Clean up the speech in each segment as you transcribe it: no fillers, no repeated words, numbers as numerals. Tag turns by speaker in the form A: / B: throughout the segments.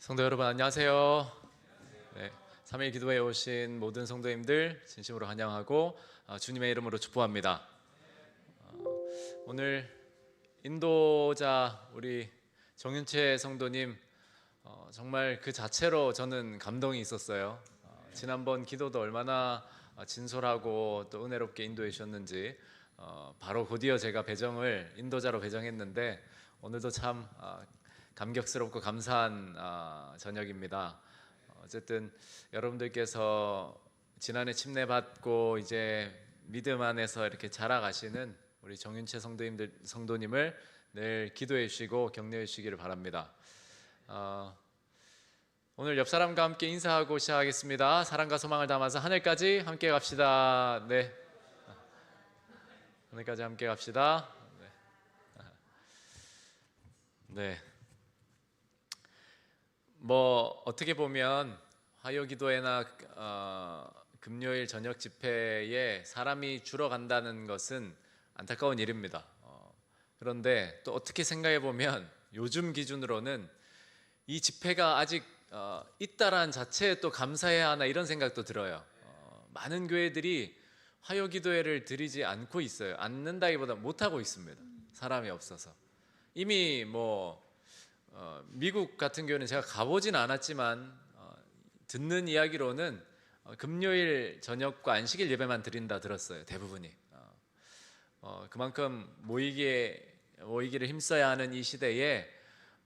A: 성도 여러분 안녕하세요. 네, 3일 기도회에 오신 모든 성도님들 진심으로 환영하고 주님의 이름으로 축복합니다. 오늘 인도자 우리 정윤채 성도님 정말 그 자체로 저는 감동이 있었어요. 지난번 기도도 얼마나 진솔하고 또 은혜롭게 인도해 주셨는지 바로 곧이어 제가 배정을 인도자로 배정했는데 오늘도 참 감격스럽고 감사한 저녁입니다. 어쨌든 여러분들께서 지난해 침례받고 이제 믿음 안에서 이렇게 자라가시는 우리 정윤채 성도님을 늘 기도해 주시고 격려해 주시기를 바랍니다. 오늘 옆 사람과 함께 인사하고 시작하겠습니다. 사랑과 소망을 담아서 하늘까지 함께 갑시다. 네, 하늘까지 함께 갑시다. 네. 뭐 어떻게 보면 화요기도회나 금요일 저녁 집회에 사람이 줄어간다는 것은 안타까운 일입니다. 그런데 또 어떻게 생각해 보면 요즘 기준으로는 이 집회가 아직 있다라는 자체에 또 감사해야 하나 이런 생각도 들어요. 많은 교회들이 화요기도회를 드리지 않고 있어요. 않는다기보다 못하고 있습니다. 사람이 없어서. 이미 미국 같은 경우는 제가 가보진 않았지만 듣는 이야기로는 금요일 저녁과 안식일 예배만 드린다 들었어요. 대부분이. 그만큼 모이기를 힘써야 하는 이 시대에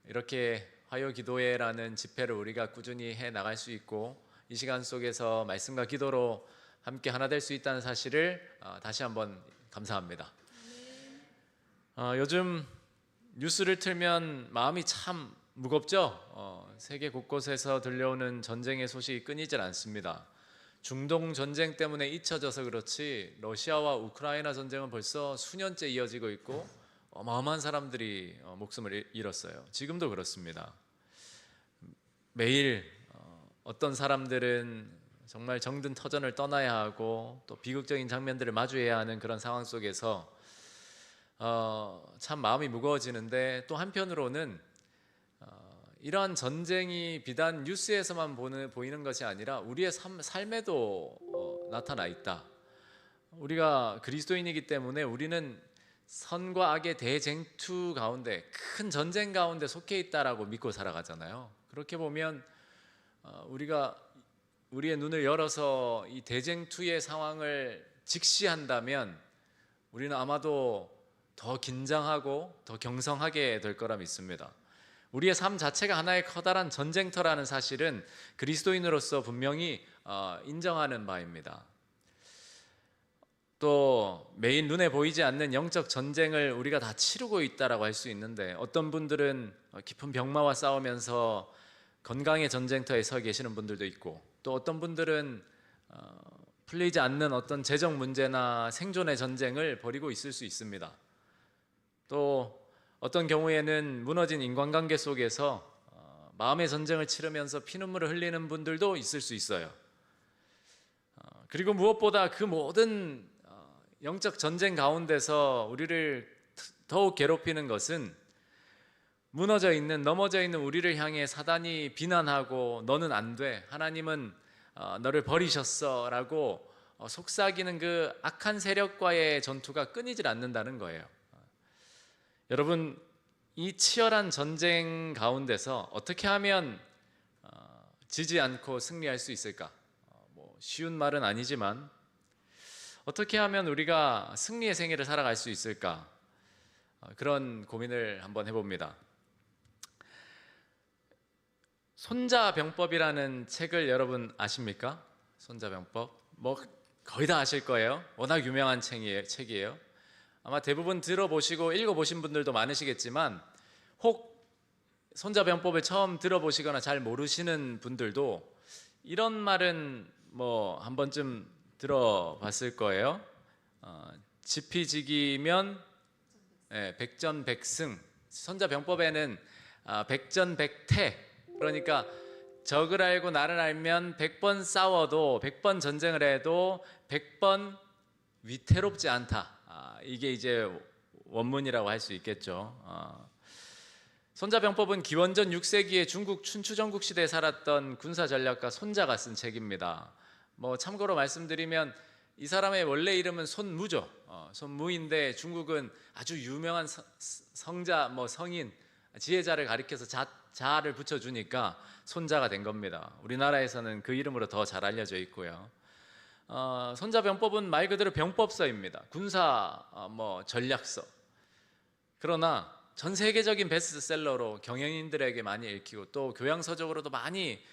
A: 이렇게 화요기도회라는 집회를 우리가 꾸준히 해 나갈 수 있고 이 시간 속에서 말씀과 기도로 함께 하나 될 수 있다는 사실을 다시 한번 감사합니다. 요즘 뉴스를 틀면 마음이 참 무겁죠. 세계 곳곳에서 들려오는 전쟁의 소식이 끊이질 않습니다. 중동 전쟁 때문에 잊혀져서 그렇지 러시아와 우크라이나 전쟁은 벌써 수년째 이어지고 있고 어마어마한 사람들이 목숨을 잃었어요. 지금도 그렇습니다. 매일 어떤 사람들은 정말 정든 터전을 떠나야 하고 또 비극적인 장면들을 마주해야 하는 그런 상황 속에서 참 마음이 무거워지는데 또 한편으로는 이러한 전쟁이 비단 뉴스에서만 보이는 것이 아니라 우리의 삶에도 나타나 있다. 우리가 그리스도인이기 때문에 우리는 선과 악의 대쟁투 가운데 큰 전쟁 가운데 속해 있다라고 믿고 살아가잖아요. 그렇게 보면 우리가 우리의 눈을 열어서 이 대쟁투의 상황을 직시한다면 우리는 아마도 더 긴장하고 더 경성하게 될 거라 믿습니다. 우리의 삶 자체가 하나의 커다란 전쟁터라는 사실은 그리스도인으로서 분명히 인정하는 바입니다. 또 매일 눈에 보이지 않는 영적 전쟁을 우리가 다 치르고 있다라고 할 수 있는데 어떤 분들은 깊은 병마와 싸우면서 건강의 전쟁터에 서 계시는 분들도 있고 또 어떤 분들은 풀리지 않는 어떤 재정 문제나 생존의 전쟁을 벌이고 있을 수 있습니다. 또 어떤 경우에는 무너진 인간관계 속에서 마음의 전쟁을 치르면서 피눈물을 흘리는 분들도 있을 수 있어요. 그리고 무엇보다 그 모든 영적 전쟁 가운데서 우리를 더욱 괴롭히는 것은 넘어져 있는 우리를 향해 사단이 비난하고 너는 안 돼, 하나님은 너를 버리셨어 라고 속삭이는 그 악한 세력과의 전투가 끊이질 않는다는 거예요. 여러분, 이 치열한 전쟁 가운데서 어떻게 하면 지지 않고 승리할 수 있을까? 쉬운 말은 아니지만 어떻게 하면 우리가 승리의 생애를 살아갈 수 있을까? 그런 고민을 한번 해봅니다. 손자병법이라는 책을 여러분 아십니까? 손자병법? 거의 다 아실 거예요. 워낙 유명한 책이에요. 아마 대부분 들어보시고 읽어보신 분들도 많으시겠지만 혹 손자병법을 처음 들어보시거나 잘 모르시는 분들도 이런 말은 한 번쯤 들어봤을 거예요. 지피지기면 백전백승. 손자병법에는 백전백태, 그러니까 적을 알고 나를 알면 100번 싸워도 100번 전쟁을 해도 100번 위태롭지 않다. 이게 이제 원문이라고 할 수 있겠죠. 손자병법은 기원전 6세기에 중국 춘추전국 시대에 살았던 군사 전략가 손자가 쓴 책입니다. 참고로 말씀드리면 이 사람의 원래 이름은 손무죠. 손무인데 중국은 아주 유명한 성자, 성인, 지혜자를 가리켜서 자를 붙여주니까 손자가 된 겁니다. 우리나라에서는 그 이름으로 더 잘 알려져 있고요. 손자병법은 말 그대로 병법서입니다. 군사 전략서. 그러나 전 세계적인 베스트셀러로 경영인들에게 많이 읽히고 또 교양서적으로도 많이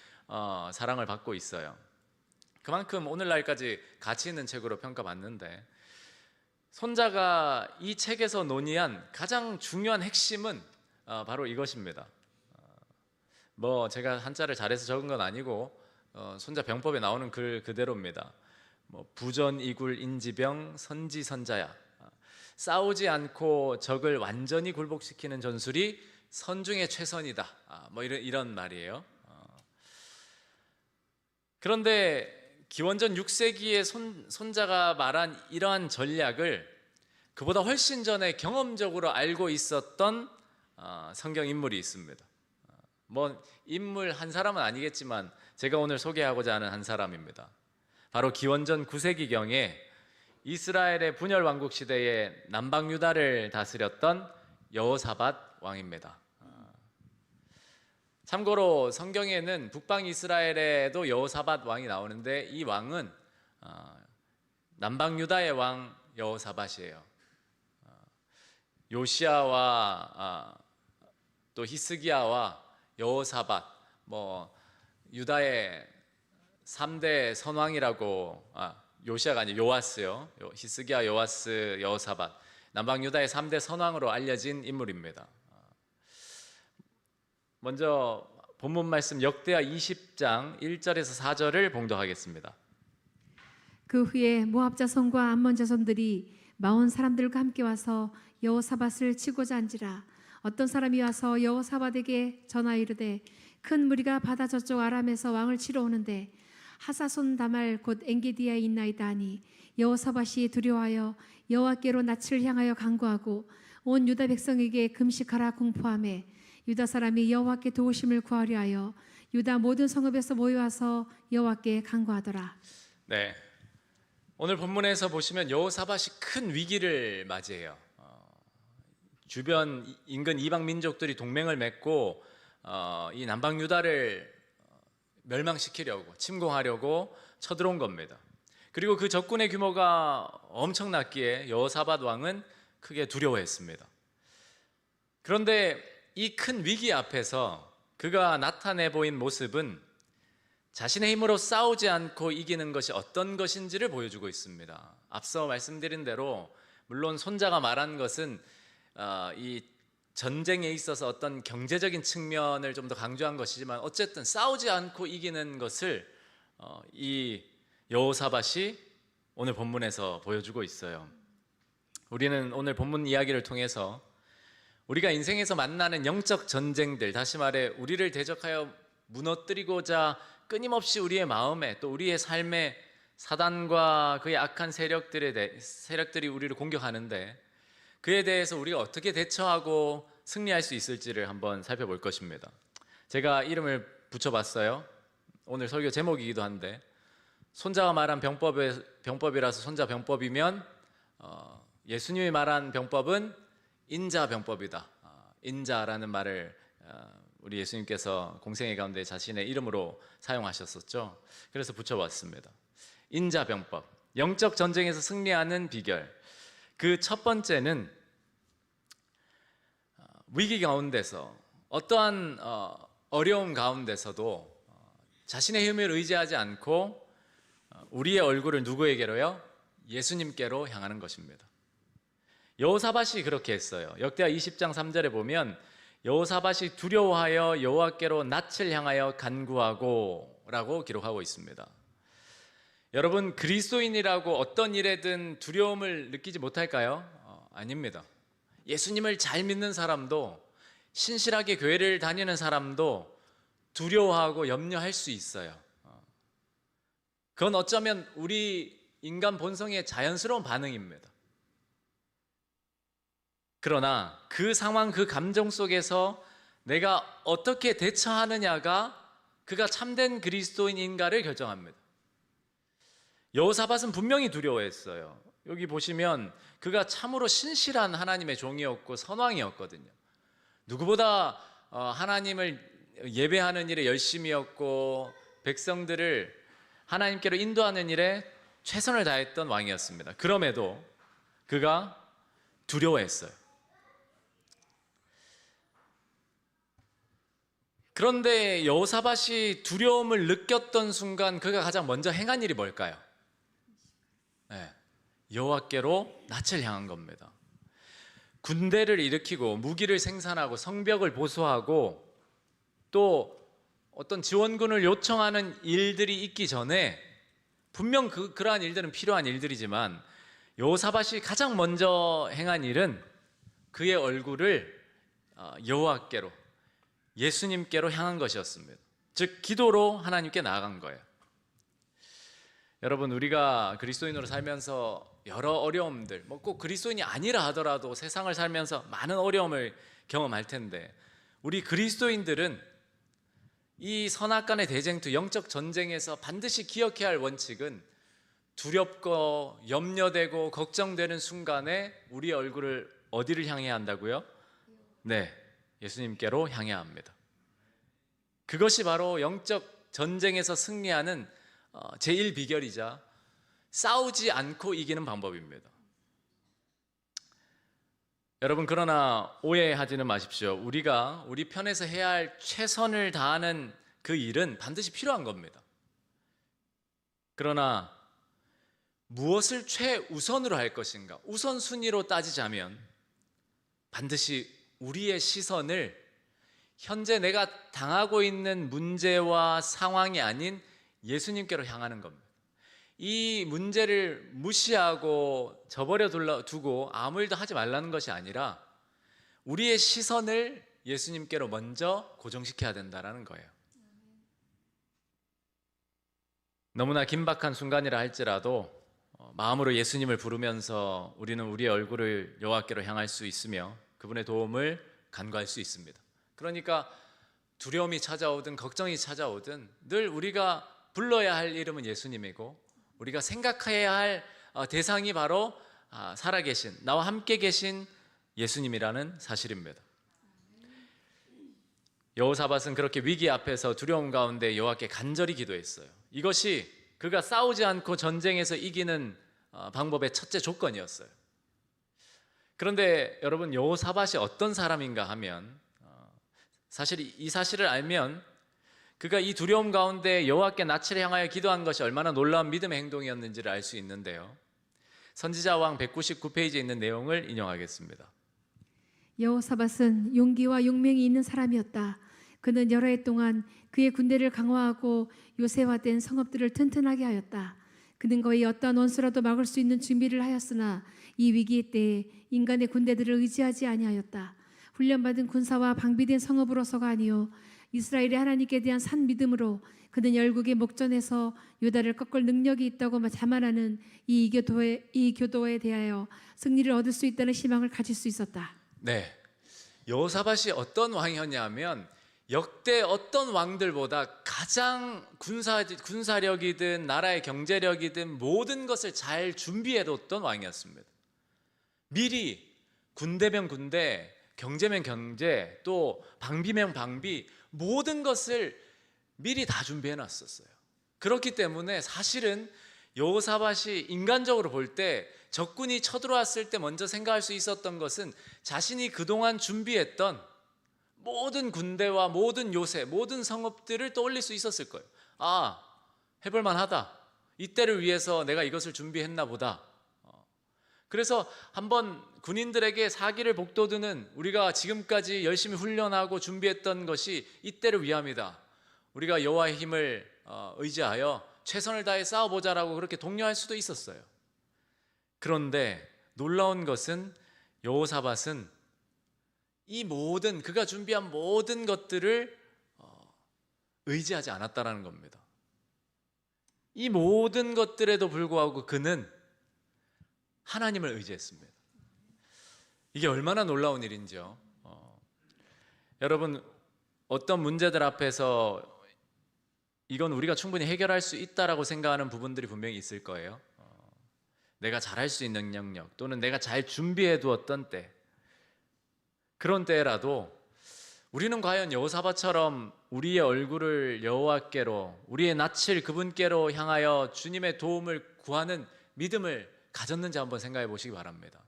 A: 사랑을 받고 있어요. 그만큼 오늘날까지 가치 있는 책으로 평가받는데, 손자가 이 책에서 논의한 가장 중요한 핵심은 바로 이것입니다. 제가 한자를 잘해서 적은 건 아니고 손자병법에 나오는 글 그대로입니다. 부전이굴 인지병 선지선자야. 싸우지 않고 적을 완전히 굴복시키는 전술이 선중의 최선이다. 이런 말이에요. 그런데 기원전 6세기의 손자가 말한 이러한 전략을 그보다 훨씬 전에 경험적으로 알고 있었던 성경 인물이 있습니다. 인물 한 사람은 아니겠지만 제가 오늘 소개하고자 하는 한 사람입니다. 바로 기원전 9세기경에 이스라엘의 분열 왕국 시대에 남방 유다를 다스렸던 여호사밧 왕입니다. 참고로 성경에는 북방 이스라엘에도 여호사밧 왕이 나오는데 이 왕은 남방 유다의 왕 여호사밧이에요. 요시야와 또 히스기야와 여호사밧, 유다의 3대 선왕이라고, 요시야가 아니고 요아스요. 히스기야, 요아스, 여호사밧, 남방 유다의 3대 선왕으로 알려진 인물입니다. 먼저 본문 말씀 역대하 20장 1절에서 4절을 봉독하겠습니다.
B: 그 후에 모압 자손과 암몬 자손들이 마온 사람들과 함께 와서 여호사밧을 치고자 한지라. 어떤 사람이 와서 여호사밧에게 전하 이르되, 큰 무리가 바다 저쪽 아람에서 왕을 치러 오는데 하사손 다말 곧 엔게디아에 있나이다 하니, 여호사밧이 두려워하여 여호와께로 낯을 향하여 간구하고 온 유다 백성에게 금식하라 공포하매, 유다 사람이 여호와께 도우심을 구하려 하여 유다 모든 성읍에서 모여와서 여호와께 간구하더라.
A: 네, 오늘 본문에서 보시면 여호사밧이 큰 위기를 맞이해요. 주변 인근 이방 민족들이 동맹을 맺고 이 남방 유다를 멸망시키려고, 침공하려고 쳐들어온 겁니다. 그리고 그 적군의 규모가 엄청났기에 여호사밧 왕은 크게 두려워했습니다. 그런데 이 큰 위기 앞에서 그가 나타내 보인 모습은 자신의 힘으로 싸우지 않고 이기는 것이 어떤 것인지를 보여주고 있습니다. 앞서 말씀드린 대로 물론 손자가 말한 것은 이 전쟁에 있어서 어떤 경제적인 측면을 좀 더 강조한 것이지만, 어쨌든 싸우지 않고 이기는 것을 이 여호사밧이 오늘 본문에서 보여주고 있어요. 우리는 오늘 본문 이야기를 통해서 우리가 인생에서 만나는 영적 전쟁들, 다시 말해 우리를 대적하여 무너뜨리고자 끊임없이 우리의 마음에 또 우리의 삶에 사단과 그의 악한 세력들이 우리를 공격하는데, 그에 대해서 우리가 어떻게 대처하고 승리할 수 있을지를 한번 살펴볼 것입니다. 제가 이름을 붙여봤어요. 오늘 설교 제목이기도 한데, 손자가 말한 병법이라서 손자병법이면 예수님이 말한 병법은 인자병법이다. 인자라는 말을 우리 예수님께서 공생애 가운데 자신의 이름으로 사용하셨었죠. 그래서 붙여봤습니다. 인자병법, 영적 전쟁에서 승리하는 비결. 그 첫 번째는 위기 가운데서, 어떠한 어려움 가운데서도 자신의 힘을 의지하지 않고 우리의 얼굴을 누구에게로요? 예수님께로 향하는 것입니다. 여호사밧이 그렇게 했어요. 역대하 20장 3절에 보면 여호사밧이 두려워하여 여호와께로 낯을 향하여 간구하고 라고 기록하고 있습니다. 여러분, 그리스도인이라고 어떤 일에든 두려움을 느끼지 못할까요? 아닙니다. 예수님을 잘 믿는 사람도, 신실하게 교회를 다니는 사람도 두려워하고 염려할 수 있어요. 그건 어쩌면 우리 인간 본성의 자연스러운 반응입니다. 그러나 그 상황, 그 감정 속에서 내가 어떻게 대처하느냐가 그가 참된 그리스도인인가를 결정합니다. 여호사밧은 분명히 두려워했어요. 여기 보시면 그가 참으로 신실한 하나님의 종이었고 선왕이었거든요. 누구보다 하나님을 예배하는 일에 열심이었고 백성들을 하나님께로 인도하는 일에 최선을 다했던 왕이었습니다. 그럼에도 그가 두려워했어요. 그런데 여호사밧이 두려움을 느꼈던 순간 그가 가장 먼저 행한 일이 뭘까요? 네, 여호와께로 낯을 향한 겁니다. 군대를 일으키고 무기를 생산하고 성벽을 보수하고 또 어떤 지원군을 요청하는 일들이 있기 전에 분명 그러한 일들은 필요한 일들이지만 여호사밧이 가장 먼저 행한 일은 그의 얼굴을 여호와께로, 예수님께로 향한 것이었습니다. 즉 기도로 하나님께 나아간 거예요. 여러분, 우리가 그리스도인으로 살면서 여러 어려움들, 꼭 그리스도인이 아니라 하더라도 세상을 살면서 많은 어려움을 경험할 텐데, 우리 그리스도인들은 이 선악간의 대쟁투, 영적 전쟁에서 반드시 기억해야 할 원칙은 두렵고 염려되고 걱정되는 순간에 우리의 얼굴을 어디를 향해야 한다고요? 네, 예수님께로 향해야 합니다. 그것이 바로 영적 전쟁에서 승리하는 제1 비결이자 싸우지 않고 이기는 방법입니다. 여러분, 그러나 오해하지는 마십시오. 우리가 우리 편에서 해야 할 최선을 다하는 그 일은 반드시 필요한 겁니다. 그러나 무엇을 최우선으로 할 것인가? 우선순위로 따지자면 반드시 우리의 시선을 현재 내가 당하고 있는 문제와 상황이 아닌 예수님께로 향하는 겁니다. 이 문제를 무시하고 저버려 두고 아무 일도 하지 말라는 것이 아니라 우리의 시선을 예수님께로 먼저 고정시켜야 된다는 거예요. 너무나 긴박한 순간이라 할지라도 마음으로 예수님을 부르면서 우리는 우리의 얼굴을 여호와께로 향할 수 있으며 그분의 도움을 간구할 수 있습니다. 그러니까 두려움이 찾아오든 걱정이 찾아오든 늘 우리가 불러야 할 이름은 예수님이고 우리가 생각해야 할 대상이 바로 살아계신, 나와 함께 계신 예수님이라는 사실입니다. 여호사밧은 그렇게 위기 앞에서 두려움 가운데 여호와께 간절히 기도했어요. 이것이 그가 싸우지 않고 전쟁에서 이기는 방법의 첫째 조건이었어요. 그런데 여러분, 여호사밧이 어떤 사람인가 하면 사실 이 사실을 알면 그가 이 두려움 가운데 여호와께 낯을 향하여 기도한 것이 얼마나 놀라운 믿음의 행동이었는지를 알 수 있는데요. 선지자왕 199페이지에 있는 내용을 인용하겠습니다.
B: 여호사밧은 용기와 용맹이 있는 사람이었다. 그는 여러 해 동안 그의 군대를 강화하고 요새화된 성읍들을 튼튼하게 하였다. 그는 거의 어떠한 원수라도 막을 수 있는 준비를 하였으나 이 위기의 때에 인간의 군대들을 의지하지 아니하였다. 훈련받은 군사와 방비된 성읍으로서가 아니요 이스라엘의 하나님께 대한 산 믿음으로 그는 열국의 목전에서 유다를 꺾을 능력이 있다고 자만하는 이 교도에 대하여 승리를 얻을 수 있다는 희망을 가질 수 있었다.
A: 네, 여호사밧이 어떤 왕이었냐면 역대 어떤 왕들보다 가장 군사력이든 나라의 경제력이든 모든 것을 잘 준비해뒀던 왕이었습니다. 미리 군대면 군대, 경제면 경제, 또 방비면 방비, 모든 것을 미리 다 준비해 놨었어요. 그렇기 때문에 사실은 여호사밧이 인간적으로 볼 때 적군이 쳐들어왔을 때 먼저 생각할 수 있었던 것은 자신이 그동안 준비했던 모든 군대와 모든 요새, 모든 성읍들을 떠올릴 수 있었을 거예요. 아, 해볼만 하다. 이때를 위해서 내가 이것을 준비했나 보다. 그래서 한번 군인들에게 사기를 복돋우는, 우리가 지금까지 열심히 훈련하고 준비했던 것이 이때를 위함이다. 우리가 여호와의 힘을 의지하여 최선을 다해 싸워보자라고 그렇게 독려할 수도 있었어요. 그런데 놀라운 것은 여호사밧은 이 모든, 그가 준비한 모든 것들을 의지하지 않았다라는 겁니다. 이 모든 것들에도 불구하고 그는 하나님을 의지했습니다. 이게 얼마나 놀라운 일인지요. 여러분, 어떤 문제들 앞에서 이건 우리가 충분히 해결할 수 있다라고 생각하는 부분들이 분명히 있을 거예요. 내가 잘할 수 있는 영역 또는 내가 잘 준비해 두었던 때, 그런 때라도 우리는 과연 여호사밧처럼 우리의 얼굴을 여호와께로, 우리의 낯을 그분께로 향하여 주님의 도움을 구하는 믿음을 가졌는지 한번 생각해 보시기 바랍니다.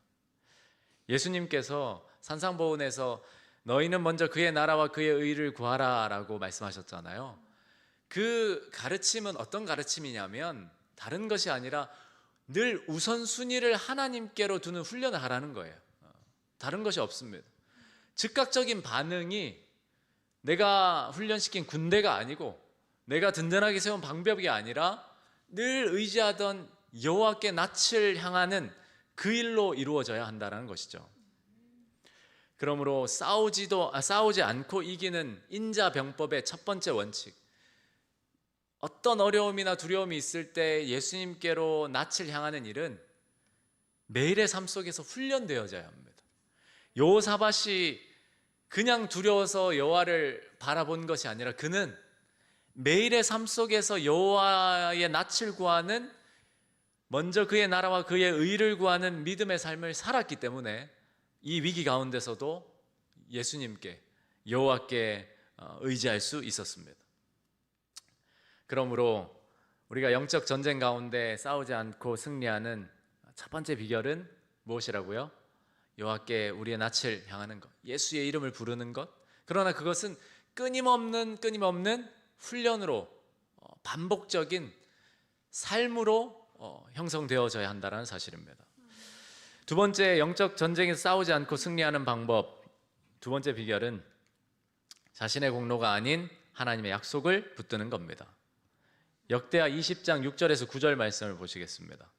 A: 예수님께서 산상보훈에서 너희는 먼저 그의 나라와 그의 의를 구하라 라고 말씀하셨잖아요. 그 가르침은 어떤 가르침이냐면 다른 것이 아니라 늘 우선순위를 하나님께로 두는 훈련을 하라는 거예요. 다른 것이 없습니다. 즉각적인 반응이 내가 훈련시킨 군대가 아니고 내가 든든하게 세운 방법이 아니라 늘 의지하던 여호와께 낯을 향하는 그 일로 이루어져야 한다는 것이죠. 그러므로 싸우지 않고 이기는 인자병법의 첫 번째 원칙, 어떤 어려움이나 두려움이 있을 때 예수님께로 낯을 향하는 일은 매일의 삶 속에서 훈련되어져야 합니다. 여호사밧이 그냥 두려워서 여호와를 바라본 것이 아니라 그는 매일의 삶 속에서 여호와의 낯을 구하는, 먼저 그의 나라와 그의 의를 구하는 믿음의 삶을 살았기 때문에 이 위기 가운데서도 예수님께, 여호와께 의지할 수 있었습니다. 그러므로 우리가 영적 전쟁 가운데 싸우지 않고 승리하는 첫 번째 비결은 무엇이라고요? 여호와께 우리의 낯을 향하는 것, 예수의 이름을 부르는 것. 그러나 그것은 끊임없는 훈련으로, 반복적인 삶으로 형성되어져야 한다는 사실입니다. 두 번째, 영적 전쟁에서 싸우지 않고 승리하는 방법, 두 번째 비결은 자신의 공로가 아닌 하나님의 약속을 붙드는 겁니다. 역대하 20장 6절에서 9절 말씀을 보시겠습니다.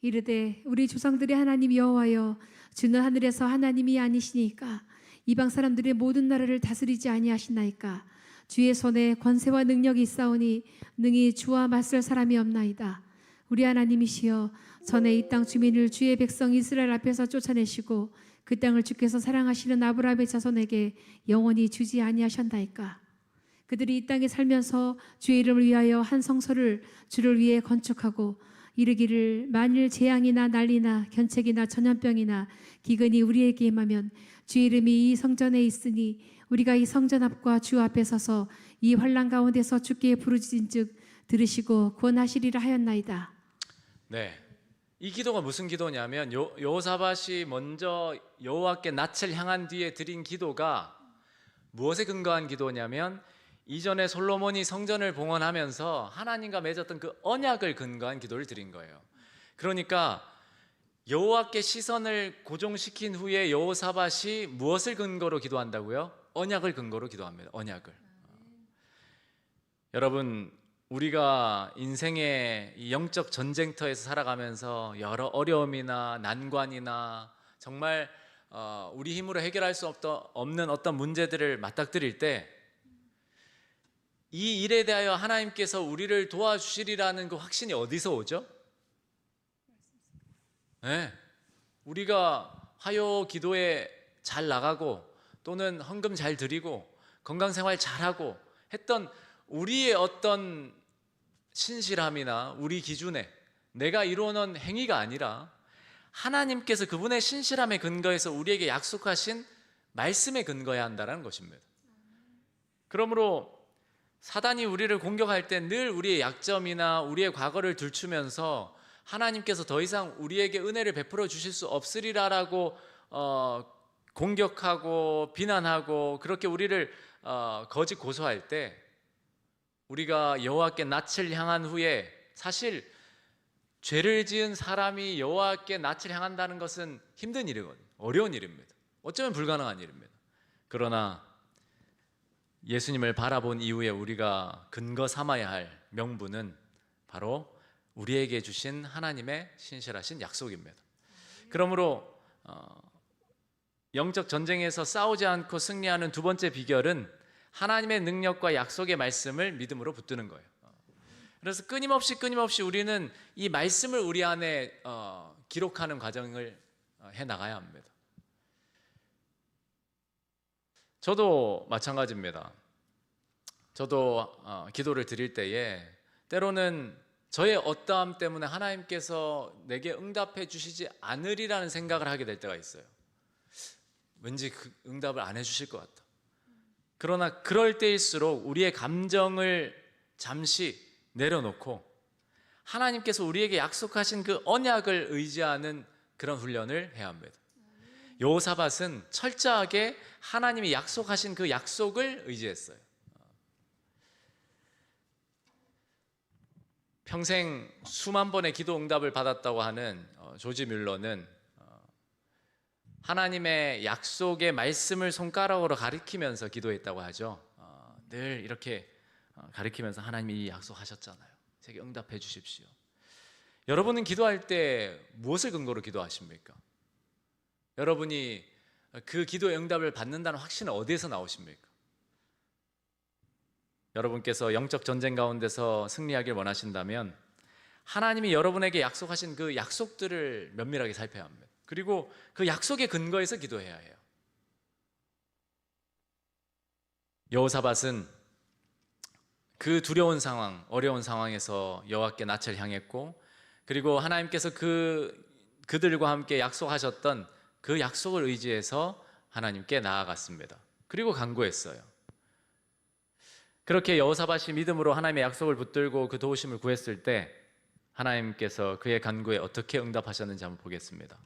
B: 이르되 우리 조상들의 하나님 여호와여, 주는 하늘에서 하나님이 아니시니까 이방 사람들의 모든 나라를 다스리지 아니하시나이까. 주의 손에 권세와 능력이 있사오니 능히 주와 맞설 사람이 없나이다. 우리 하나님이시여, 전에 이 땅 주민을 주의 백성 이스라엘 앞에서 쫓아내시고 그 땅을 주께서 사랑하시는 아브라함의 자손에게 영원히 주지 아니하셨나이까. 그들이 이 땅에 살면서 주의 이름을 위하여 한 성소를 주를 위해 건축하고 이르기를 만일 재앙이나 난리나 견책이나 전염병이나 기근이 우리에게 임하면 주의 이름이 이 성전에 있으니 우리가 이 성전 앞과 주 앞에 서서 이 환난 가운데서 주께 부르짖은즉 들으시고 구원하시리라 하였나이다.
A: 네, 이 기도가 무슨 기도냐면 여호사밧이 먼저 여호와께 낯을 향한 뒤에 드린 기도가 무엇에 근거한 기도냐면 이전에 솔로몬이 성전을 봉헌하면서 하나님과 맺었던 그 언약을 근거한 기도를 드린 거예요. 그러니까 여호와께 시선을 고정시킨 후에 여호사밧이 무엇을 근거로 기도한다고요? 언약을 근거로 기도합니다. 언약을. 여러분, 우리가 인생의 이 영적 전쟁터에서 살아가면서 여러 어려움이나 난관이나 정말 우리 힘으로 해결할 수 없는 어떤 문제들을 맞닥뜨릴 때 이 일에 대하여 하나님께서 우리를 도와주시리라는 그 확신이 어디서 오죠? 네, 우리가 화요 기도에 잘 나가고 또는 헌금 잘 드리고 건강생활 잘하고 했던 우리의 어떤 신실함이나 우리 기준에 내가 이루어놓은 행위가 아니라 하나님께서 그분의 신실함에 근거해서 우리에게 약속하신 말씀에 근거해야 한다는 것입니다. 그러므로 사단이 우리를 공격할 때 늘 우리의 약점이나 우리의 과거를 들추면서 하나님께서 더 이상 우리에게 은혜를 베풀어 주실 수 없으리라라고 공격하고 비난하고 그렇게 우리를 거짓 고소할 때 우리가 여호와께 낯을 향한 후에, 사실 죄를 지은 사람이 여호와께 낯을 향한다는 것은 힘든 일이거든요. 어려운 일입니다. 어쩌면 불가능한 일입니다. 그러나 예수님을 바라본 이후에 우리가 근거 삼아야 할 명분은 바로 우리에게 주신 하나님의 신실하신 약속입니다. 그러므로 영적 전쟁에서 싸우지 않고 승리하는 두 번째 비결은 하나님의 능력과 약속의 말씀을 믿음으로 붙드는 거예요. 그래서 끊임없이 우리는 이 말씀을 우리 안에 기록하는 과정을 해 나가야 합니다. 저도 마찬가지입니다. 저도 기도를 드릴 때에 때로는 저의 어떠함 때문에 하나님께서 내게 응답해 주시지 않으리라는 생각을 하게 될 때가 있어요. 왠지 그 응답을 안 해주실 것 같다. 그러나 그럴 때일수록 우리의 감정을 잠시 내려놓고 하나님께서 우리에게 약속하신 그 언약을 의지하는 그런 훈련을 해야 합니다. 여호사밧은 철저하게 하나님이 약속하신 그 약속을 의지했어요. 평생 수만 번의 기도 응답을 받았다고 하는 조지 뮬러는 하나님의 약속의 말씀을 손가락으로 가리키면서 기도했다고 하죠. 늘 이렇게 가리키면서 하나님이 약속하셨잖아요. 제게 응답해 주십시오. 여러분은 기도할 때 무엇을 근거로 기도하십니까? 여러분이 그 기도의 응답을 받는다는 확신은 어디에서 나오십니까? 여러분께서 영적 전쟁 가운데서 승리하길 원하신다면 하나님이 여러분에게 약속하신 그 약속들을 면밀하게 살펴야 합니다. 그리고 그 약속의 근거에서 기도해야 해요. 여호사밧은 그 두려운 상황, 어려운 상황에서 여호와께 낯을 향했고, 그리고 하나님께서 그들과 함께 약속하셨던 그 약속을 의지해서 하나님께 나아갔습니다. 그리고 간구했어요. 그렇게 여호사밧이 믿음으로 하나님의 약속을 붙들고 그 도우심을 구했을 때 하나님께서 그의 간구에 어떻게 응답하셨는지 한번 보겠습니다.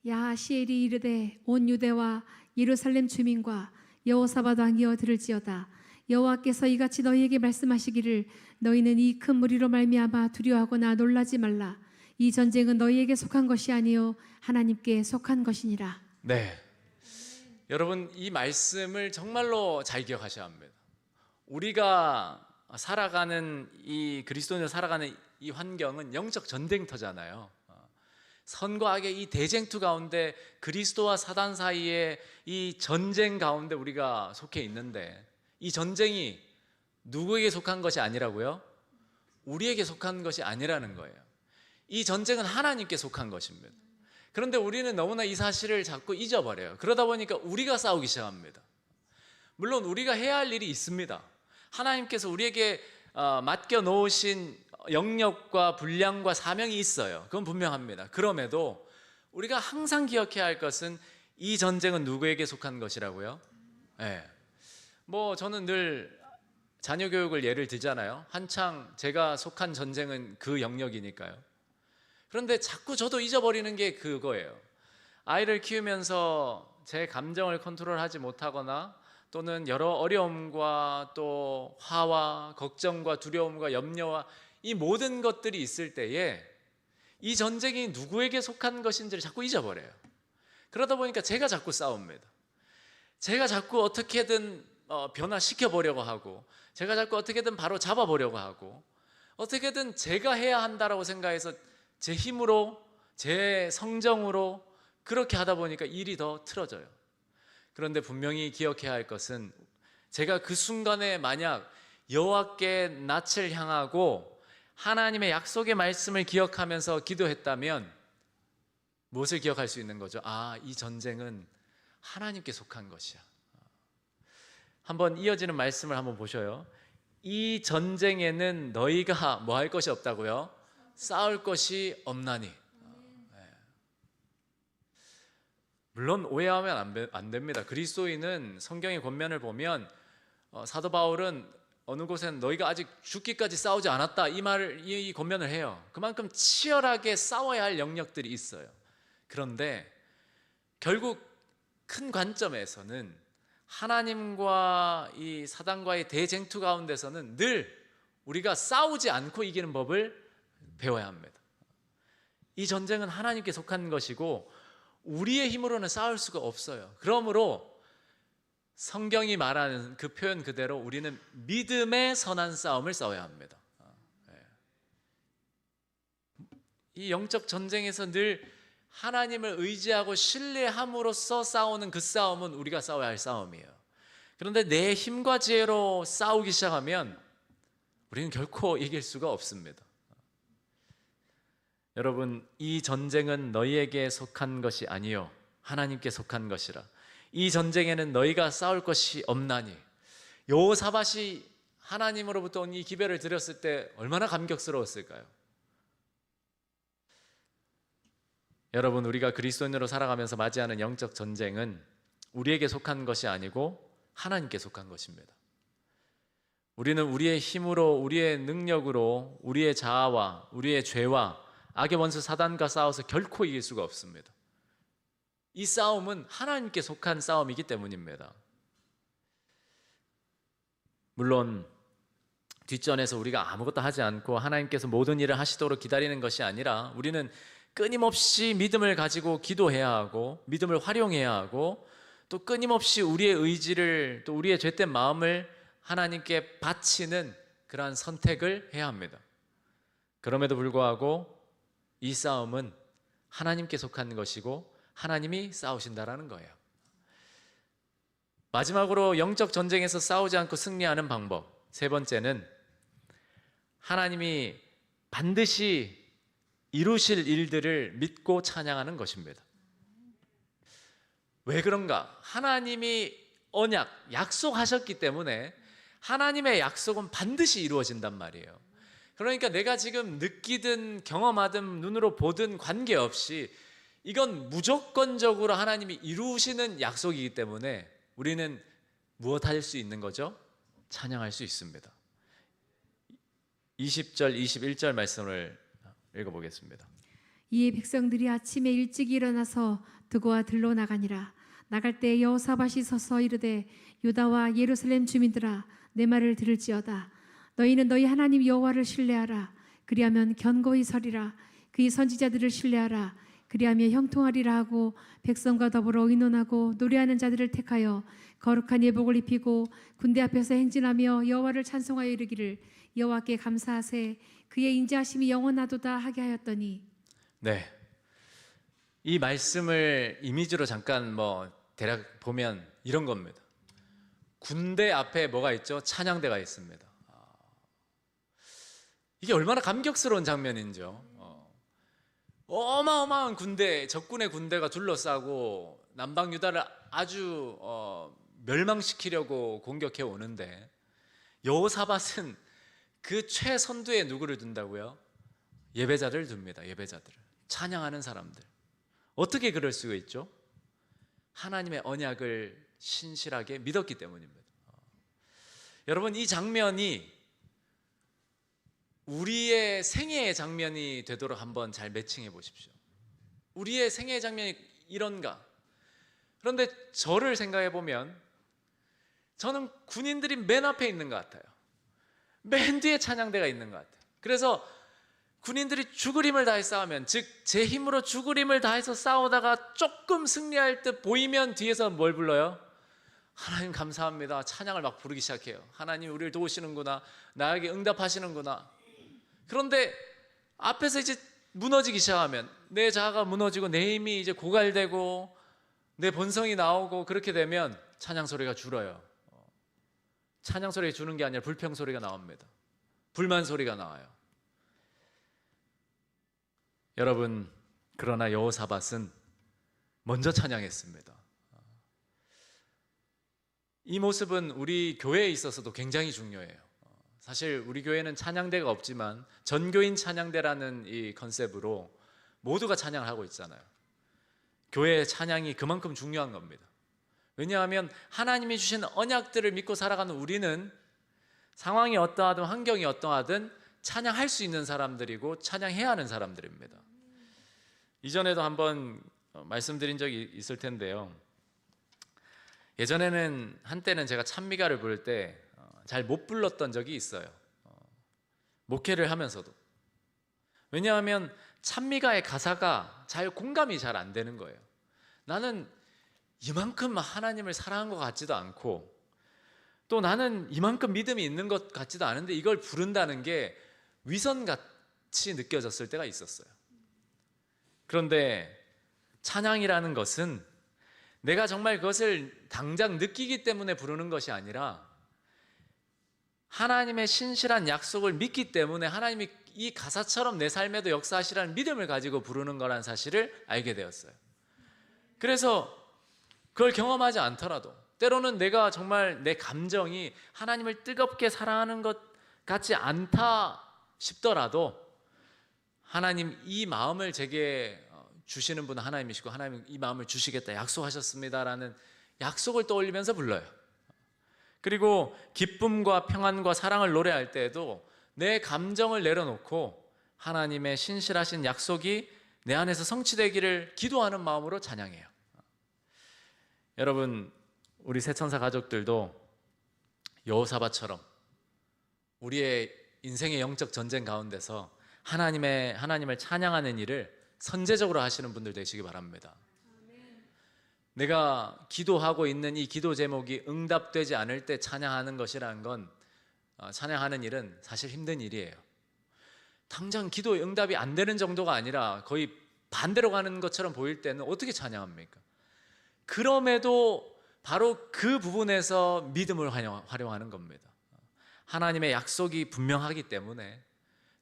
B: 야하시엘이 이르되 온 유대와 예루살렘 주민과 여호사밧 왕이여 들을지어다. 여호와께서 이같이 너희에게 말씀하시기를 너희는 이 큰 무리로 말미암아 두려워하거나 놀라지 말라. 이 전쟁은 너희에게 속한 것이 아니요 하나님께 속한 것이니라.
A: 네, 여러분 이 말씀을 정말로 잘 기억하셔야 합니다. 우리가 살아가는 이 그리스도인으로 살아가는 이 환경은 영적 전쟁터잖아요. 선과 악의 이 대쟁투 가운데 그리스도와 사단 사이의 이 전쟁 가운데 우리가 속해 있는데, 이 전쟁이 누구에게 속한 것이 아니라고요? 우리에게 속한 것이 아니라는 거예요. 이 전쟁은 하나님께 속한 것입니다. 그런데 우리는 너무나 이 사실을 자꾸 잊어버려요. 그러다 보니까 우리가 싸우기 시작합니다. 물론 우리가 해야 할 일이 있습니다. 하나님께서 우리에게 맡겨 놓으신 영역과 분량과 사명이 있어요. 그건 분명합니다. 그럼에도 우리가 항상 기억해야 할 것은 이 전쟁은 누구에게 속한 것이라고요? 네. 저는 늘 자녀 교육을 예를 들잖아요. 한창 제가 속한 전쟁은 그 영역이니까요. 그런데 자꾸 저도 잊어버리는 게 그거예요. 아이를 키우면서 제 감정을 컨트롤하지 못하거나 또는 여러 어려움과 또 화와 걱정과 두려움과 염려와 이 모든 것들이 있을 때에 이 전쟁이 누구에게 속한 것인지를 자꾸 잊어버려요. 그러다 보니까 제가 자꾸 싸웁니다. 제가 자꾸 어떻게든 변화시켜 보려고 하고, 제가 자꾸 어떻게든 바로 잡아보려고 하고, 어떻게든 제가 해야 한다라고 생각해서 제 힘으로, 제 성정으로 그렇게 하다 보니까 일이 더 틀어져요. 그런데 분명히 기억해야 할 것은 제가 그 순간에 만약 여호와께 낯을 향하고 하나님의 약속의 말씀을 기억하면서 기도했다면 무엇을 기억할 수 있는 거죠? 이 전쟁은 하나님께 속한 것이야. 한번 이어지는 말씀을 한번 보셔요. 이 전쟁에는 너희가 뭐 할 것이 없다고요? 싸울 것이 없나니. 물론 오해하면 안 됩니다. 그리스도인은 성경의 권면을 보면 사도 바울은 어느 곳에는 너희가 아직 죽기까지 싸우지 않았다 이 권면을 해요. 그만큼 치열하게 싸워야 할 영역들이 있어요. 그런데 결국 큰 관점에서는 하나님과 이 사단과의 대쟁투 가운데서는 늘 우리가 싸우지 않고 이기는 법을 배워야 합니다. 이 전쟁은 하나님께 속한 것이고 우리의 힘으로는 싸울 수가 없어요. 그러므로 성경이 말하는 그 표현 그대로 우리는 믿음의 선한 싸움을 싸워야 합니다. 이 영적 전쟁에서 늘 하나님을 의지하고 신뢰함으로써 싸우는 그 싸움은 우리가 싸워야 할 싸움이에요. 그런데 내 힘과 지혜로 싸우기 시작하면 우리는 결코 이길 수가 없습니다. 여러분, 이 전쟁은 너희에게 속한 것이 아니요 하나님께 속한 것이라. 이 전쟁에는 너희가 싸울 것이 없나니. 여호사밧이 하나님으로부터 온 이 기별을 드렸을 때 얼마나 감격스러웠을까요? 여러분, 우리가 그리스도인으로 살아가면서 맞이하는 영적 전쟁은 우리에게 속한 것이 아니고 하나님께 속한 것입니다. 우리는 우리의 힘으로, 우리의 능력으로, 우리의 자아와 우리의 죄와 악의 원수 사단과 싸워서 결코 이길 수가 없습니다. 이 싸움은 하나님께 속한 싸움이기 때문입니다. 물론 뒷전에서 우리가 아무것도 하지 않고 하나님께서 모든 일을 하시도록 기다리는 것이 아니라 우리는 끊임없이 믿음을 가지고 기도해야 하고 믿음을 활용해야 하고 또 끊임없이 우리의 의지를 또 우리의 죄된 마음을 하나님께 바치는 그러한 선택을 해야 합니다. 그럼에도 불구하고 이 싸움은 하나님께 속한 것이고 하나님이 싸우신다라는 거예요. 마지막으로 영적 전쟁에서 싸우지 않고 승리하는 방법, 세 번째는 하나님이 반드시 이루실 일들을 믿고 찬양하는 것입니다. 왜 그런가? 하나님이 언약, 약속하셨기 때문에 하나님의 약속은 반드시 이루어진단 말이에요. 그러니까 내가 지금 느끼든 경험하든 눈으로 보든 관계없이 이건 무조건적으로 하나님이 이루시는 약속이기 때문에 우리는 무엇 할 수 있는 거죠? 찬양할 수 있습니다. 20절, 21절 말씀을 읽어보겠습니다.
B: 이에 백성들이 아침에 일찍 일어나서 드고와 들로 나가니라. 나갈 때 여호사밧이 서서 이르되 유다와 예루살렘 주민들아 내 말을 들을지어다. 너희는 너희 하나님 여호와를 신뢰하라. 그리하면 견고히 서리라. 그의 선지자들을 신뢰하라. 그리하면 형통하리라 하고 백성과 더불어 의논하고 노래하는 자들을 택하여 거룩한 예복을 입히고 군대 앞에서 행진하며 여호와를 찬송하여 이르기를 여호와께 감사하세 그의 인자하심이 영원하도다 하게 하였더니.
A: 네, 이 말씀을 이미지로 잠깐 대략 보면 이런 겁니다. 군대 앞에 뭐가 있죠? 찬양대가 있습니다. 이게 얼마나 감격스러운 장면인지요. 어마어마한 군대, 적군의 군대가 둘러싸고 남방 유다를 아주 멸망시키려고 공격해 오는데 여호사밧은 그 최선두에 누구를 둔다고요? 예배자들을 둡니다. 예배자들을, 찬양하는 사람들. 어떻게 그럴 수가 있죠? 하나님의 언약을 신실하게 믿었기 때문입니다. 여러분, 이 장면이 우리의 생애의 장면이 되도록 한번 잘 매칭해 보십시오. 우리의 생애의 장면이 이런가? 그런데 저를 생각해 보면 저는 군인들이 맨 앞에 있는 것 같아요. 맨 뒤에 찬양대가 있는 것 같아요. 그래서 군인들이 죽을 힘을 다해 싸우면, 즉 제 힘으로 죽을 힘을 다해서 싸우다가 조금 승리할 듯 보이면 뒤에서 뭘 불러요? 하나님 감사합니다. 찬양을 막 부르기 시작해요. 하나님 우리를 도우시는구나. 나에게 응답하시는구나. 그런데 앞에서 이제 무너지기 시작하면 내 자아가 무너지고 내 힘이 이제 고갈되고 내 본성이 나오고 그렇게 되면 찬양 소리가 줄어요. 찬양 소리가 주는 게 아니라 불평 소리가 나옵니다. 불만 소리가 나와요. 여러분, 그러나 여호사밧은 먼저 찬양했습니다. 이 모습은 우리 교회에 있어서도 굉장히 중요해요. 사실 우리 교회는 찬양대가 없지만 전교인 찬양대라는 이 컨셉으로 모두가 찬양을 하고 있잖아요. 교회의 찬양이 그만큼 중요한 겁니다. 왜냐하면 하나님이 주신 언약들을 믿고 살아가는 우리는 상황이 어떠하든 환경이 어떠하든 찬양할 수 있는 사람들이고 찬양해야 하는 사람들입니다. 이전에도 한번 말씀드린 적이 있을 텐데요. 예전에는 한때는 제가 찬미가를 부를 때 잘 못 불렀던 적이 있어요. 목회를 하면서도. 왜냐하면 찬미가의 가사가 잘 공감이 잘 안 되는 거예요. 나는 이만큼 하나님을 사랑한 것 같지도 않고 또 나는 이만큼 믿음이 있는 것 같지도 않은데 이걸 부른다는 게 위선같이 느껴졌을 때가 있었어요. 그런데 찬양이라는 것은 내가 정말 그것을 당장 느끼기 때문에 부르는 것이 아니라 하나님의 신실한 약속을 믿기 때문에 하나님이 이 가사처럼 내 삶에도 역사하시라는 믿음을 가지고 부르는 거라는 사실을 알게 되었어요. 그래서 그걸 경험하지 않더라도, 때로는 내가 정말 내 감정이 하나님을 뜨겁게 사랑하는 것 같지 않다 싶더라도 하나님 이 마음을 제게 주시는 분은 하나님이시고 하나님 이 마음을 주시겠다 약속하셨습니다라는 약속을 떠올리면서 불러요. 그리고 기쁨과 평안과 사랑을 노래할 때에도 내 감정을 내려놓고 하나님의 신실하신 약속이 내 안에서 성취되기를 기도하는 마음으로 찬양해요. 여러분, 우리 새천사 가족들도 여호사밧처럼 우리의 인생의 영적 전쟁 가운데서 하나님을 찬양하는 일을 선제적으로 하시는 분들 되시기 바랍니다. 내가 기도하고 있는 이 기도 제목이 응답되지 않을 때 찬양하는 것이라는 건, 찬양하는 일은 사실 힘든 일이에요. 당장 기도의 응답이 안 되는 정도가 아니라 거의 반대로 가는 것처럼 보일 때는 어떻게 찬양합니까? 그럼에도 바로 그 부분에서 믿음을 활용하는 겁니다. 하나님의 약속이 분명하기 때문에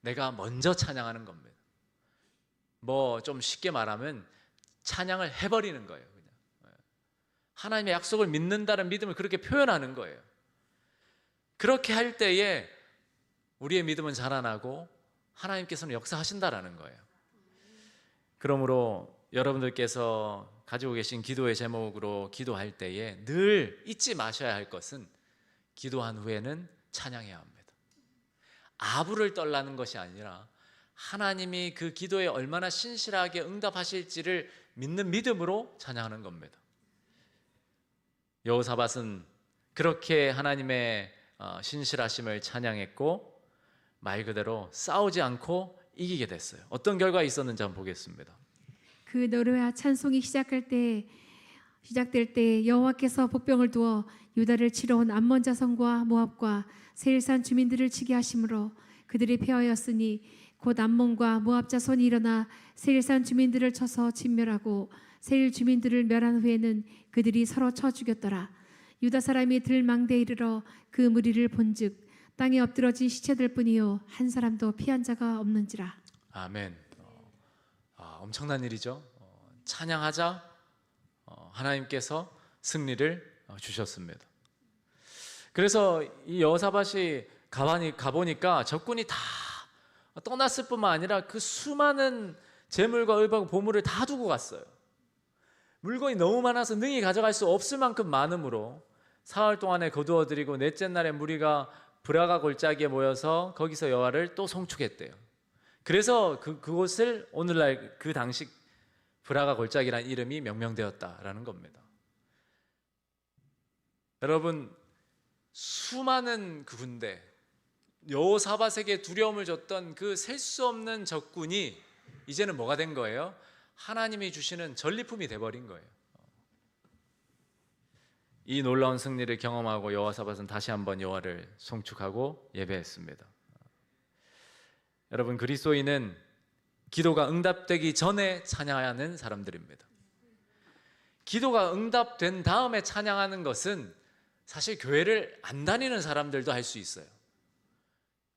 A: 내가 먼저 찬양하는 겁니다. 뭐 좀 쉽게 말하면 찬양을 해버리는 거예요. 그냥 하나님의 약속을 믿는다는 믿음을 그렇게 표현하는 거예요. 그렇게 할 때에 우리의 믿음은 자라나고 하나님께서는 역사하신다라는 거예요. 그러므로 여러분들께서 가지고 계신 기도의 제목으로 기도할 때에 늘 잊지 마셔야 할 것은 기도한 후에는 찬양해야 합니다. 아부를 떨라는 것이 아니라 하나님이 그 기도에 얼마나 신실하게 응답하실지를 믿는 믿음으로 찬양하는 겁니다. 여호사밧은 그렇게 하나님의 신실하심을 찬양했고 말 그대로 싸우지 않고 이기게 됐어요. 어떤 결과가 있었는지 한번 보겠습니다.
B: 그 노래와 찬송이 시작될 때 여호와께서 복병을 두어 유다를 치러 온 암몬 자손과 모압과 세일산 주민들을 치게 하심으로 그들이 패하였으니 곧 암몬과 모압 자손이 일어나 세일산 주민들을 쳐서 진멸하고 세일 주민들을 멸한 후에는 그들이 서로 쳐 죽였더라. 유다 사람이 들망대에 이르러 그 무리를 본즉 땅에 엎드러진 시체들 뿐이요 한 사람도 피한 자가 없는지라.
A: 아멘. 엄청난 일이죠. 찬양하자 하나님께서 승리를 주셨습니다. 그래서 이 여호사밧이 가보니까 적군이 다 떠났을 뿐만 아니라 그 수많은 재물과 의복 보물을 다 두고 갔어요. 물건이 너무 많아서 능히 가져갈 수 없을 만큼 많음으로 사흘 동안에 거두어들이고 넷째 날에 무리가 브라가 골짜기에 모여서 거기서 여호와를 또 송축했대요. 그래서 그곳을 오늘날 그 당시 브라가 골짜기라는 이름이 명명되었다라는 겁니다. 여러분, 수많은 그 군대, 여호사밧에게 두려움을 줬던 그 셀 수 없는 적군이 이제는 뭐가 된 거예요? 하나님이 주시는 전리품이 돼버린 거예요. 이 놀라운 승리를 경험하고 여호사밧은 다시 한번 여호와를 송축하고 예배했습니다. 여러분, 그리스도인은 기도가 응답되기 전에 찬양하는 사람들입니다. 기도가 응답된 다음에 찬양하는 것은 사실 교회를 안 다니는 사람들도 할 수 있어요.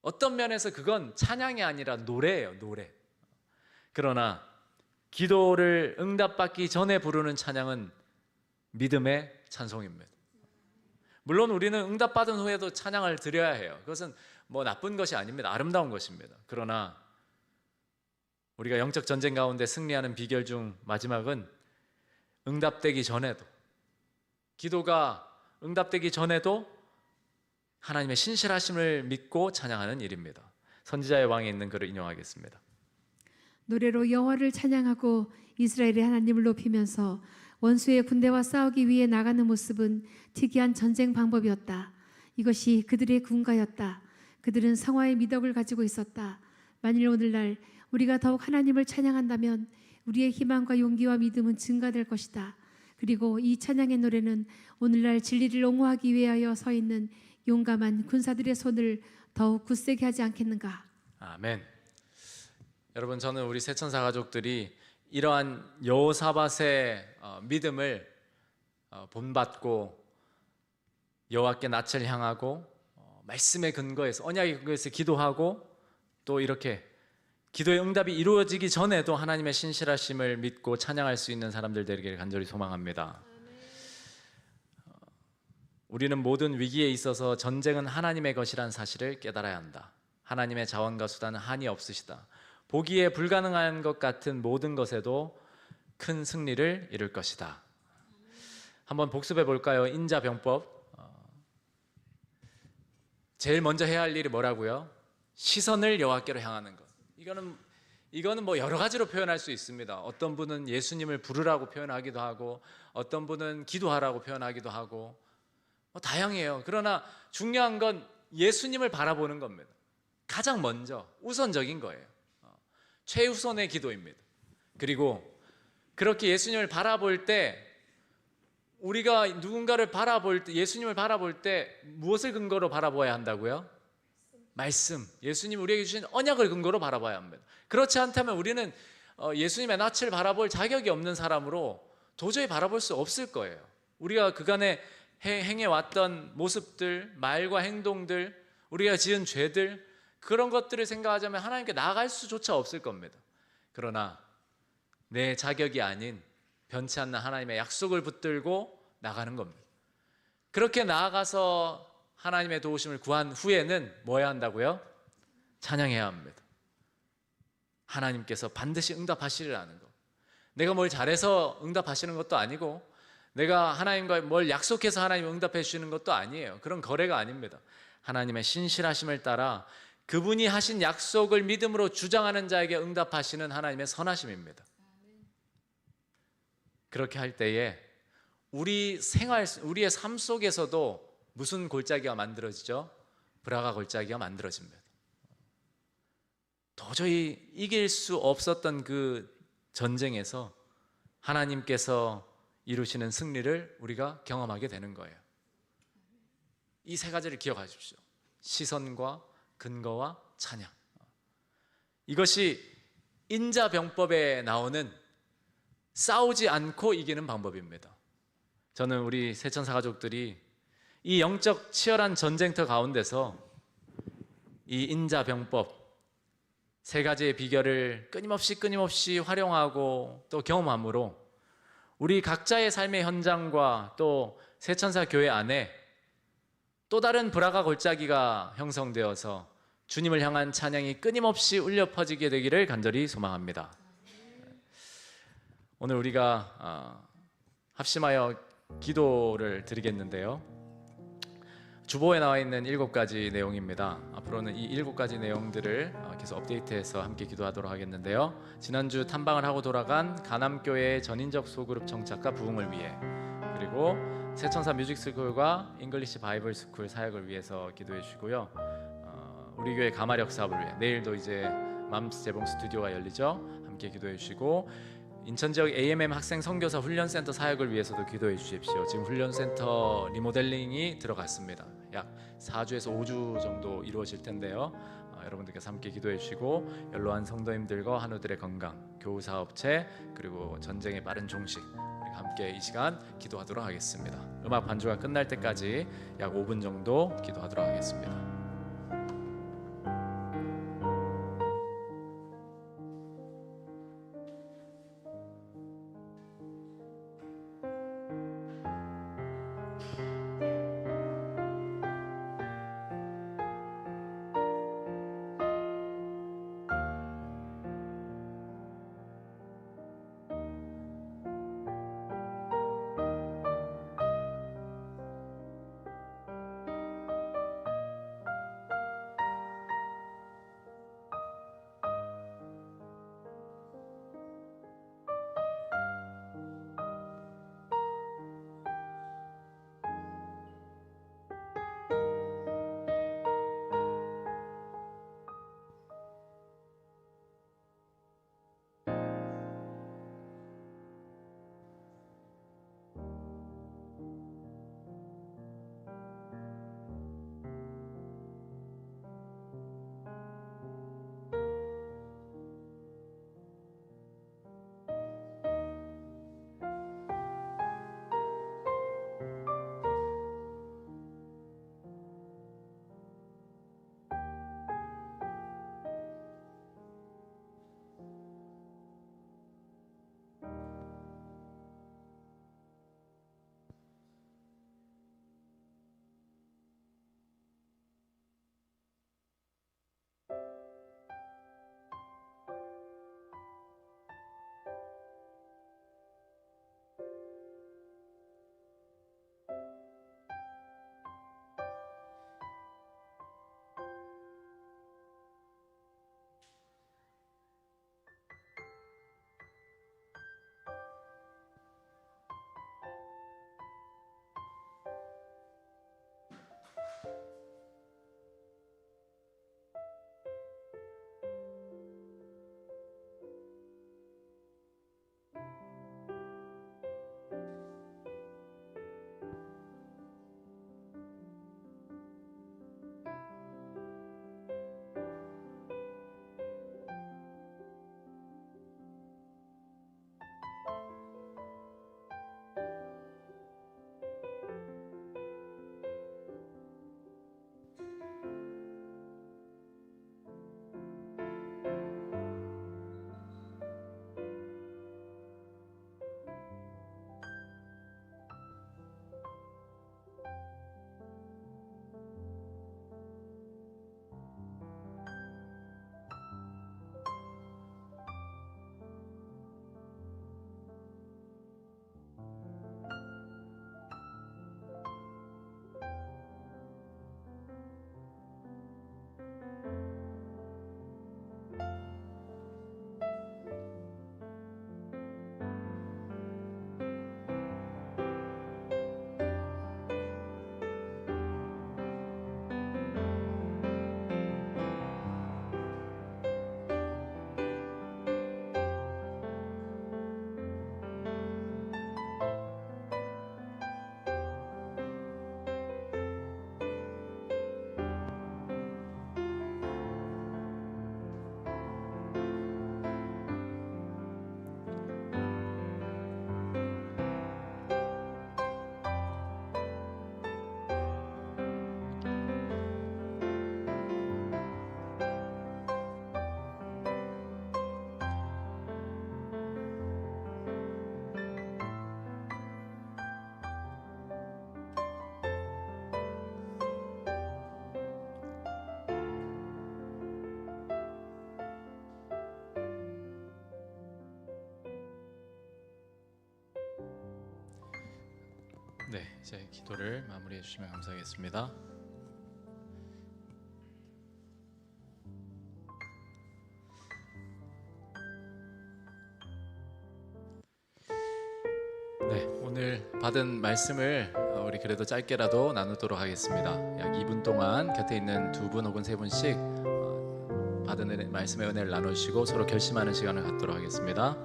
A: 어떤 면에서 그건 찬양이 아니라 노래예요, 노래. 그러나 기도를 응답받기 전에 부르는 찬양은 믿음의 찬송입니다. 물론 우리는 응답받은 후에도 찬양을 드려야 해요. 그것은 뭐 나쁜 것이 아닙니다. 아름다운 것입니다. 그러나 우리가 영적 전쟁 가운데 승리하는 비결 중 마지막은 응답되기 전에도, 기도가 응답되기 전에도 하나님의 신실하심을 믿고 찬양하는 일입니다. 선지자의 왕에 있는 글을 인용하겠습니다.
B: 노래로 여호와를 찬양하고 이스라엘의 하나님을 높이면서 원수의 군대와 싸우기 위해 나가는 모습은 특이한 전쟁 방법이었다. 이것이 그들의 군가였다. 그들은 성화의 미덕을 가지고 있었다. 만일 오늘날 우리가 더욱 하나님을 찬양한다면 우리의 희망과 용기와 믿음은 증가될 것이다. 그리고 이 찬양의 노래는 오늘날 진리를 옹호하기 위하여 서 있는 용감한 군사들의 손을 더욱 굳세게 하지 않겠는가?
A: 아멘. 여러분, 저는 우리 새천사 가족들이 이러한 여호사밧의 믿음을 본받고 여호와께 낯을 향하고 말씀의 근거에서, 언약의 근거에서 기도하고 또 이렇게 기도의 응답이 이루어지기 전에도 하나님의 신실하심을 믿고 찬양할 수 있는 사람들 되기를 간절히 소망합니다. 우리는 모든 위기에 있어서 전쟁은 하나님의 것이란 사실을 깨달아야 한다. 하나님의 자원과 수단은 한이 없으시다. 보기에 불가능한 것 같은 모든 것에도 큰 승리를 이룰 것이다. 한번 복습해 볼까요? 인자병법. 제일 먼저 해야 할 일이 뭐라고요? 시선을 여호와께로 향하는 것. 이거는 뭐 여러 가지로 표현할 수 있습니다. 어떤 분은 예수님을 부르라고 표현하기도 하고, 어떤 분은 기도하라고 표현하기도 하고, 다양해요. 그러나 중요한 건 예수님을 바라보는 겁니다. 가장 먼저 우선적인 거예요. 최우선의 기도입니다. 그리고 그렇게 예수님을 바라볼 때, 우리가 누군가를 바라볼 때, 예수님을 바라볼 때 무엇을 근거로 바라봐야 한다고요? 말씀. 예수님 우리에게 주신 언약을 근거로 바라봐야 합니다. 그렇지 않다면 우리는 예수님의 낯을 바라볼 자격이 없는 사람으로 도저히 바라볼 수 없을 거예요. 우리가 그간에 행해왔던 모습들, 말과 행동들, 우리가 지은 죄들, 그런 것들을 생각하자면 하나님께 나아갈 수조차 없을 겁니다. 그러나 내 자격이 아닌 변치 않는 하나님의 약속을 붙들고 나가는 겁니다. 그렇게 나아가서 하나님의 도우심을 구한 후에는 뭐 해야 한다고요? 찬양해야 합니다. 하나님께서 반드시 응답하시리라는 것. 내가 뭘 잘해서 응답하시는 것도 아니고, 내가 하나님과 뭘 약속해서 하나님 응답해 주시는 것도 아니에요. 그런 거래가 아닙니다. 하나님의 신실하심을 따라 그분이 하신 약속을 믿음으로 주장하는 자에게 응답하시는 하나님의 선하심입니다. 그렇게 할 때에 우리의 삶 속에서도 무슨 골짜기가 만들어지죠? 브라가 골짜기가 만들어집니다. 도저히 이길 수 없었던 그 전쟁에서 하나님께서 이루시는 승리를 우리가 경험하게 되는 거예요. 이 세 가지를 기억하십시오. 시선과 근거와 찬양. 이것이 인자병법에 나오는 싸우지 않고 이기는 방법입니다. 저는 우리 세천사 가족들이 이 영적 치열한 전쟁터 가운데서 이 인자병법 세 가지의 비결을 끊임없이 활용하고 또 경험함으로 우리 각자의 삶의 현장과 또 세천사 교회 안에 또 다른 브라가 골짜기가 형성되어서 주님을 향한 찬양이 끊임없이 울려 퍼지게 되기를 간절히 소망합니다. 오늘 우리가 합심하여 기도를 드리겠는데요. 주보에 나와 있는 7가지 내용입니다. 앞으로는 이 7가지 내용들을 계속 업데이트해서 함께 기도하도록 하겠는데요. 지난주 탐방을 하고 돌아간 가남교회의 전인적 소그룹 정착과 부흥을 위해, 그리고 세천사 뮤직스쿨과 잉글리시 바이블 스쿨 사역을 위해서 기도해 주시고요. 우리 교회 가마력 사업을 위해, 내일도 이제 맘스 재봉 스튜디오가 열리죠. 함께 기도해 주시고, 인천 지역 AMM 학생 선교사 훈련센터 사역을 위해서도 기도해 주십시오. 지금 훈련센터 리모델링이 들어갔습니다. 약 4주에서 5주 정도 이루어질 텐데요. 여러분들께서 함께 기도해 주시고, 연로한 성도님들과 한우들의 건강, 교우 사업체, 그리고 전쟁의 빠른 종식, 우리가 함께 이 시간 기도하도록 하겠습니다. 음악 반주가 끝날 때까지 약 5분 정도 기도하도록 하겠습니다. 네, 이제 기도를 마무리해 주시면 감사하겠습니다. 네, 오늘 받은 말씀을 우리 그래도 짧게라도 나누도록 하겠습니다. 약 2분 동안 곁에 있는 2분 혹은 3분씩 받은 말씀의 은혜를 나누시고 서로 결심하는 시간을 갖도록 하겠습니다.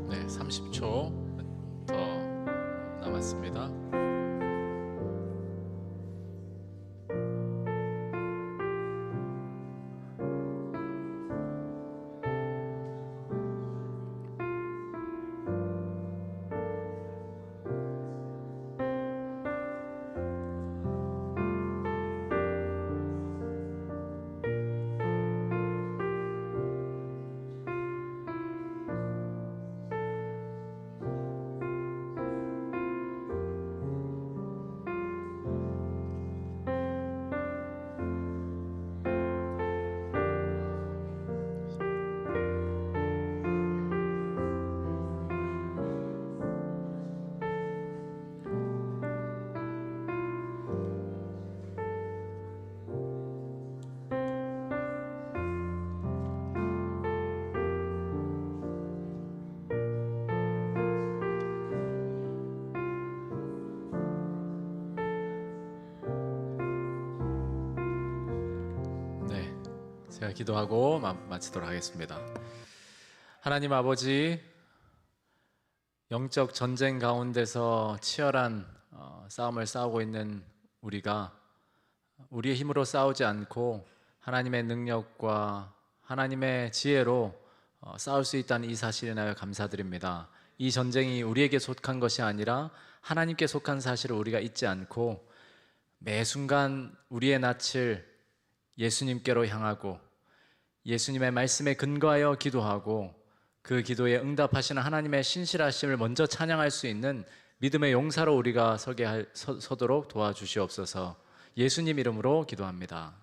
A: 네, 30초 더 남았습니다. 네, 제가 기도하고 마치도록 하겠습니다. 하나님 아버지, 영적 전쟁 가운데서 치열한 싸움을 싸우고 있는 우리가 우리의 힘으로 싸우지 않고 하나님의 능력과 하나님의 지혜로 싸울 수 있다는 이 사실에 인하여 감사드립니다. 이 전쟁이 우리에게 속한 것이 아니라 하나님께 속한 사실을 우리가 잊지 않고 매 순간 우리의 낯을 예수님께로 향하고 예수님의 말씀에 근거하여 기도하고 그 기도에 응답하시는 하나님의 신실하심을 먼저 찬양할 수 있는 믿음의 용사로 우리가 서도록 도와주시옵소서. 예수님 이름으로 기도합니다.